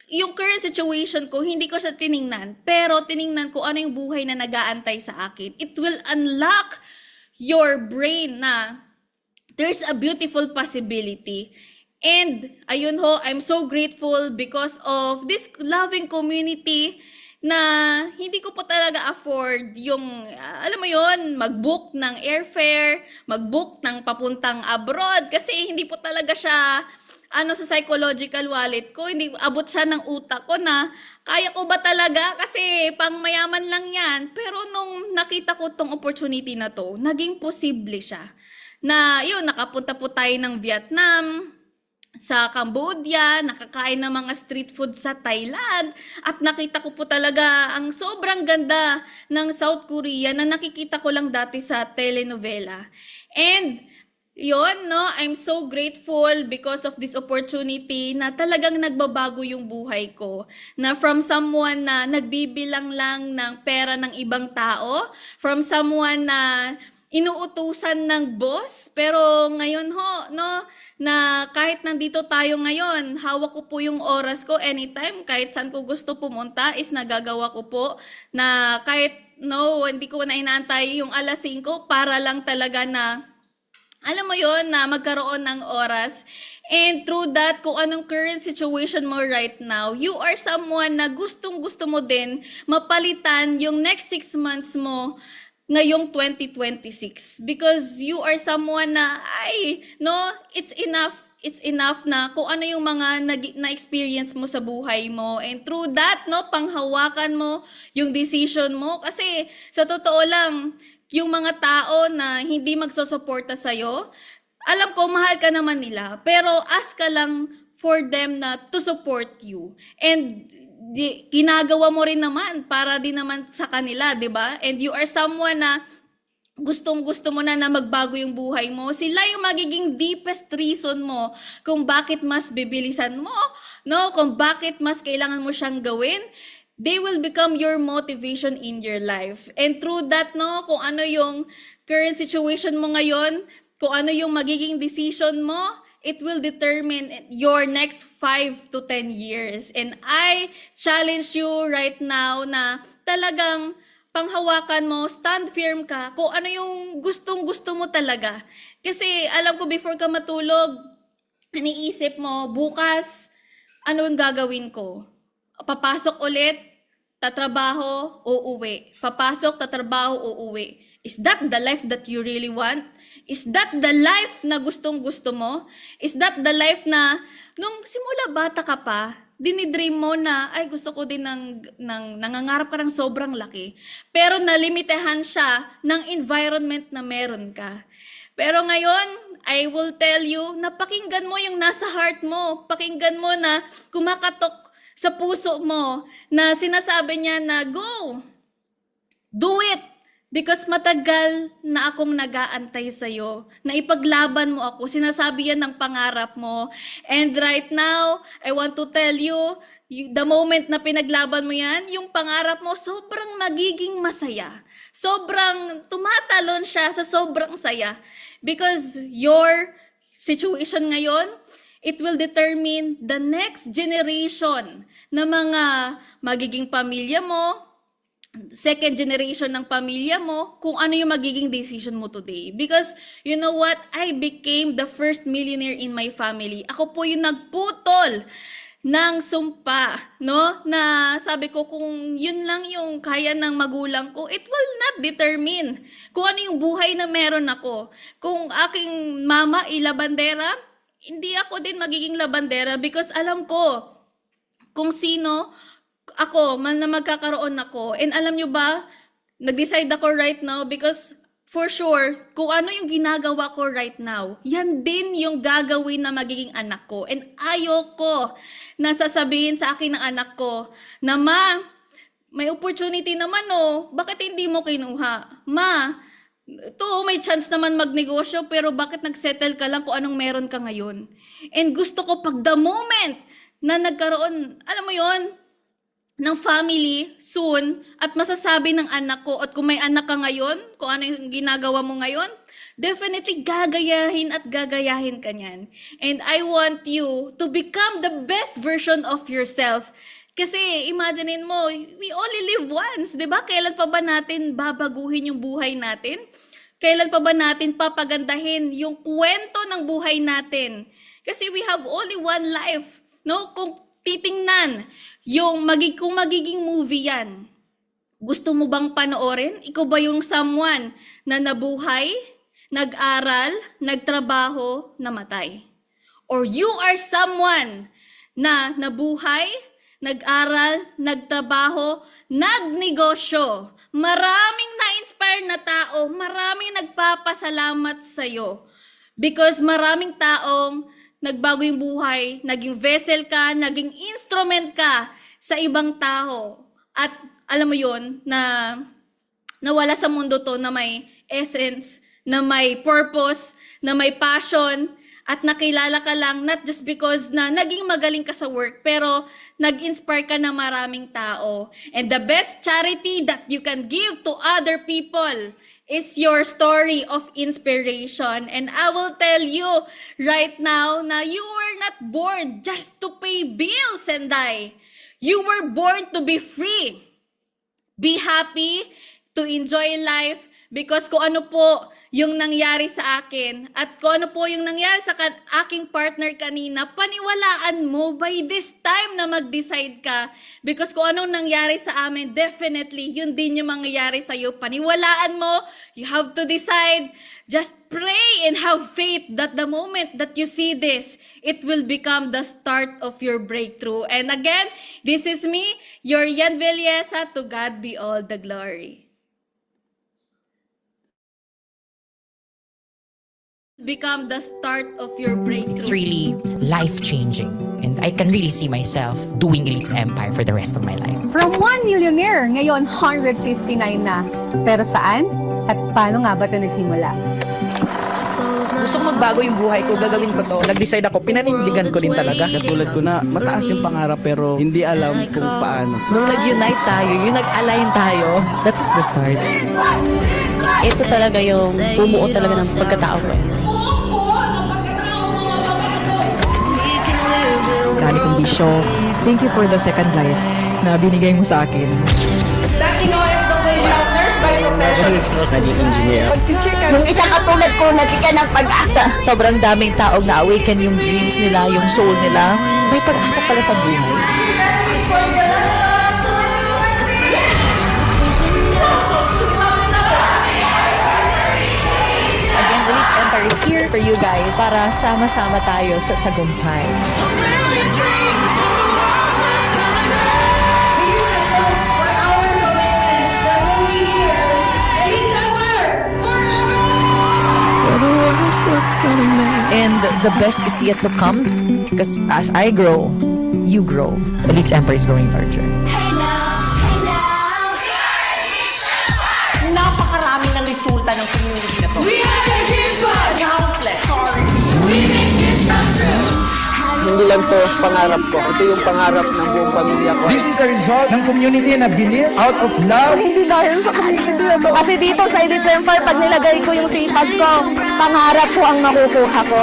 yung current situation ko, hindi ko siya tiningnan, pero tiningnan ko ano yung buhay na nag-aantay sa akin. It will unlock your brain na there's a beautiful possibility. And, ayun ho, I'm so grateful because of this loving community na hindi ko po talaga afford yung, alam mo yon, mag-book ng airfare, mag-book ng papuntang abroad, kasi hindi po talaga siya sa psychological wallet ko, hindi abot siya ng utak ko na kaya ko ba talaga kasi pang mayaman lang yan. Pero nung nakita ko tong opportunity na to, naging posible siya. Na yun, nakapunta po tayo ng Vietnam, sa Cambodia, nakakain ng mga street food sa Thailand, at nakita ko po talaga ang sobrang ganda ng South Korea na nakikita ko lang dati sa telenovela. And yon, no, I'm so grateful because of this opportunity na talagang nagbabago yung buhay ko. Na from someone na nagbibilang lang ng pera ng ibang tao, from someone na inuutusan ng boss, pero ngayon ho, no, na kahit nandito tayo ngayon, hawak ko po yung oras ko anytime, kahit saan ko gusto pumunta is nagagawa ko po, na kahit no, hindi ko na inaantay yung alas 5 para lang talaga na alam mo yon, na magkaroon ng oras. And through that, kung anong current situation mo right now, you are someone na gustong-gusto mo din mapalitan yung next 6 months mo ngayong 2026. Because you are someone na, it's enough na kung ano yung mga na-experience mo sa buhay mo. And through that, panghawakan mo yung decision mo. Kasi sa totoo lang, yung mga tao na hindi magsusuporta sa'yo, alam ko, mahal ka naman nila, pero ask ka lang for them na to support you. And ginagawa mo rin naman para din naman sa kanila, di ba? And you are someone na gustong-gusto mo na magbago yung buhay mo. Sila yung magiging deepest reason mo kung bakit mas bibilisan mo, no? Kung bakit mas kailangan mo siyang gawin. They will become your motivation in your life. And through that, kung ano yung current situation mo ngayon, kung ano yung magiging decision mo, it will determine your next 5 to 10 years. And I challenge you right now na talagang panghawakan mo, stand firm ka, kung ano yung gustong-gusto mo talaga. Kasi alam ko before ka matulog, iniisip mo, bukas, ano yung gagawin ko? Papasok ulit, tatrabaho, uuwi. Papasok, tatrabaho, uuwi. Is that the life that you really want? Is that the life na gustong-gusto mo? Is that the life na nung simula bata ka pa, dinidream mo na, ay gusto ko din nangangarap ka ng sobrang laki. Pero nalimitahan siya ng environment na meron ka. Pero ngayon, I will tell you na pakinggan mo yung nasa heart mo. Pakinggan mo na kumakatok sa puso mo na sinasabi niya na go, do it. Because matagal na akong nag-aantay sa'yo, na ipaglaban mo ako, sinasabi yan ng pangarap mo. And right now, I want to tell you, the moment na pinaglaban mo yan, yung pangarap mo, sobrang magiging masaya. Sobrang tumatalon siya sa sobrang saya. Because your situation ngayon, it will determine the next generation na mga magiging pamilya mo, second generation ng pamilya mo, kung ano yung magiging decision mo today. Because, you know what? I became the first millionaire in my family. Ako po yung nagputol ng sumpa, no? Na sabi ko, kung yun lang yung kaya ng magulang ko, it will not determine kung ano yung buhay na meron ako. Kung aking mama ilabandera, hindi ako din magiging labandera because alam ko kung sino ako, man na magkakaroon ako. And alam nyo ba, nag-decide ako right now because for sure, kung ano yung ginagawa ko right now, yan din yung gagawin na magiging anak ko. And ayoko na sasabihin sa akin ng anak ko na, ma, may opportunity naman bakit hindi mo kinuha? Ma, may chance naman magnegosyo pero bakit nagsettle ka lang kung anong meron ka ngayon? And gusto ko pag the moment na nagkaroon, alam mo yon ng family soon at masasabi ng anak ko at kung may anak ka ngayon, kung ano yung ginagawa mo ngayon, definitely gagayahin at gagayahin ka niyan. And I want you to become the best version of yourself. Kasi imaginein mo, we only live once, di ba? Kailan pa ba natin babaguhin yung buhay natin? Kailan pa ba natin papagandahin yung kwento ng buhay natin? Kasi we have only one life, no? Kung titingnan yung kung magiging movie yan, gusto mo bang panoorin? Ikaw ba yung someone na nabuhay, nag-aral, nagtrabaho, namatay? Or you are someone na nabuhay, nag-aral, nagtrabaho, nagnegosyo. Maraming na-inspire na tao, maraming nagpapasalamat sa'yo. Because maraming taong nagbago yung buhay, naging vessel ka, naging instrument ka sa ibang tao. At alam mo yon na nawala sa mundo to na may essence, na may purpose, na may passion, at nakilala ka lang not just because na naging magaling ka sa work, pero nag-inspire ka ng maraming tao. And the best charity that you can give to other people is your story of inspiration. And I will tell you right now na you were not born just to pay bills and die. You were born to be free. Be happy, to enjoy life, because kung ano po yung nangyari sa akin at kung ano po yung nangyari sa aking partner kanina, paniwalaan mo by this time na mag-decide ka. Because kung anong nangyari sa amin, definitely, yun din yung mangyayari sa'yo. Paniwalaan mo, you have to decide. Just pray and have faith that the moment that you see this, it will become the start of your breakthrough. And again, this is me, your Yan Villesa. To God be all the glory. Become the start of your breakthrough. It's really life-changing. And I can really see myself doing Elite's Empire for the rest of my life. From 1 millionaire, ngayon 159 na. Pero saan? At paano nga ba ito nagsimula? Gusto ko magbago yung buhay ko, gagawin ko to. Nag-decide ako, pinanindigan ko din talaga. Katulad ko na mataas yung pangarap pero hindi alam kung paano. Nung nag-unite tayo, yung nag-align tayo, that is the start. Ito talaga yung bumuo talaga ng pagkatao ko. Dami kong bisyo. Thank you for the second life na binigay mo sa akin. Naging engineer. Yung isang katulad ko, nabigyan ng pag-asa. Sobrang daming taong na-awaken yung dreams nila, yung soul nila. May pag-asa pala sa buhay. Again, Elite's Empire is here for you guys para sama-sama tayo sa tagumpay. And the best is yet to come. Because as I grow, you grow. Elite Empire is growing larger. Napakarami ng resulta ng community na to. Countless. Hindi lang to pangarap ko. Ito yung pangarap ng buong pamilya ko. This is a result ng community na binil out of love. Hindi dahil sa community na to. Kasi dito sa Elite Empire, pag nilagay ko yung sipag ko, pangarap ko ang makukuha ko.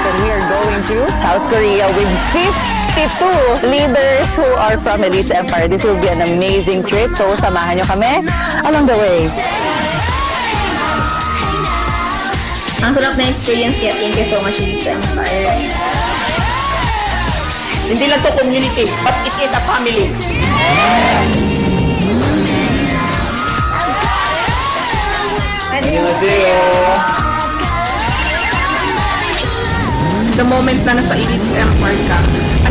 And we are going to South Korea with 52 leaders who are from Elite Empire. This will be an amazing trip. So, samahan nyo kami along the way. Ang sarap na experience kaya thank you so much Elite Empire. Hindi lang to community, but it is a family. Annyeonghaseyo. The moment na nasa Elite Empire ka,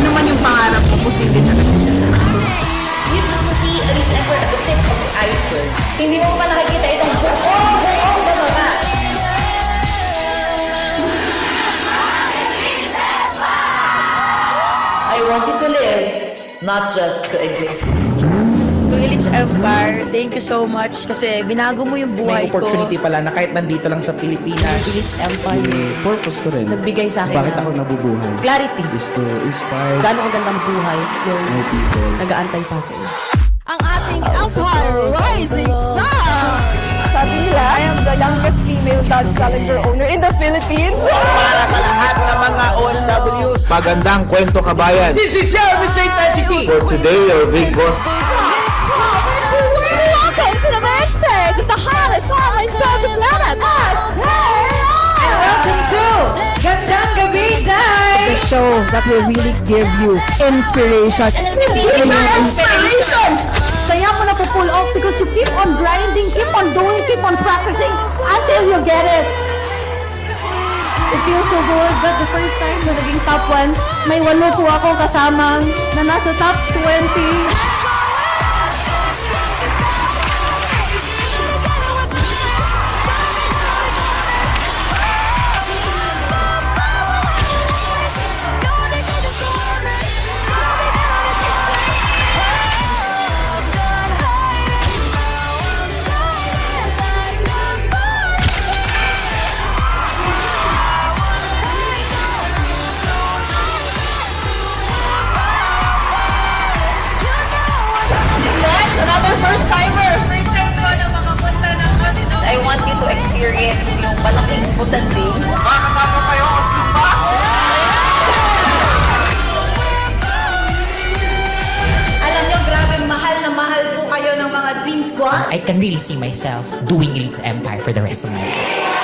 ano man yung pangarap mo, posible talaga siya. You just see Elite Empire at the tip of the iceberg. Hindi mo pa nakikita itong buong baba. I want you to live, not just to exist. To Elite Empire, thank you so much kasi binago mo yung buhay May opportunity ko. pala na kahit nandito lang sa Pilipinas, Elite Empire, Purpose ko rin. nagbigay sa akin Bakit ng ako nabubuhay? clarity. Is to inspire Gano'ng kagandang buhay yung more people. nag-aantay sa akin. Ang ating Empire Rising Sun! Sabi nila, I am the youngest female Dodge Challenger owner in the Philippines. para sa lahat ng mga OFWs, magandang kwento kabayan. This is your Mr. Intensity. For today, your big boss. Welcome to the message of the hottest talent show on the planet, Earth. And welcome to Gandang Gabi Day! It's a show that will really give you inspiration. Inspiration! Kaya mo na pull off because you keep on grinding, keep on doing, keep on practicing until you get it. It feels so good that the first time na naging top 1, may 8 po ako kasama na nasa top 20. Another first timer! First time ko na makapunta ng Casino. I want you to experience yung malaking butanding. Makakasama kayo ako sa tumba. Alam nyo, grabe mahal na mahal po kayo ng mga Dream Squad. I can really see myself doing Elite Empire for the rest of my life.